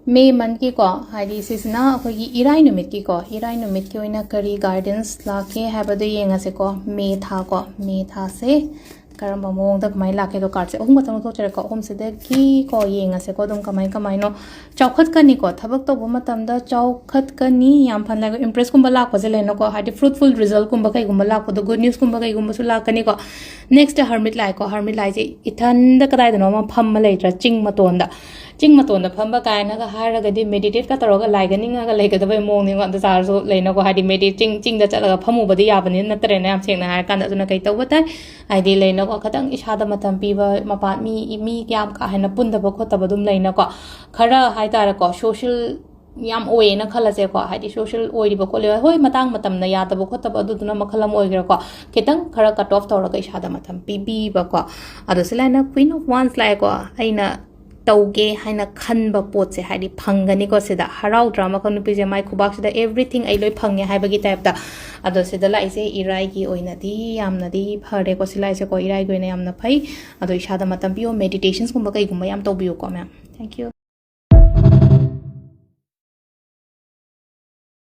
मे मन की को हाइडी सिसना अखोगी इराई नुमित की को इराई नुमित की ओइना करी गार्डेंस लाके हैबदो येंगासे को मे था से करम मौंग द कमाई लाके तो कार्ड से ओम मतम तो चरे को ओम से दे की को येंगासे को दम कमाई नो चौखत कनी को थबक तो मतम द चौखत कनी याम फन लाग इंप्रेस कुंबा लाक बजे लेनो को हाइडी फ्रूटफुल रिजल्ट कुंबा कई कुंबा लाक तो गुड न्यूज़ कुंबा कई कुंबा सु लाकनी को नेक्स्ट हर्मिट लाई जे इथन द कदाय दनो म फम लेत्रा चिंग मतों फम कायनागदी मेडिटेट का तौर लाइगनिंग लेगदब मोंग चार्जो लेना को हाई मेडि चिंग चल फमुबदी याबनी नतरें याम सेंगना हाई कान कई तब ताई हाई लेना को खतंग इसाद मतम पीब मपा मी क्या का पुनब खोतब लेना को खर हाईतारेको सोशल याम ओएना खलसेको हाई सोशल ओइरिब खोले होय मतंग मतम यादब खोतब अदुदुना मखलम ओइग्रको खितंग खर कट ऑफ तौर इसाद मतम पीबीबको अदुसलाइना क्वीन ऑफ वांस लाइको अइना तौगे हाइना खनब पोचे हाइदी फंगनिको सिदा हराउद्रा मखन नुपीजे माइ खुबाक्सिदा एवरीथिंग आई लोय फंगे हाइबगी टाइपदा अदो सिदा लाइसे इराई की ओइनादी यामनादी फरे को सिलाइसे को इराई गोइना यामना फै अदो इसादा मतम पियो मेडिटेशंस कुंबा कई गुंबा याम तौबियो को मैम थैंक यू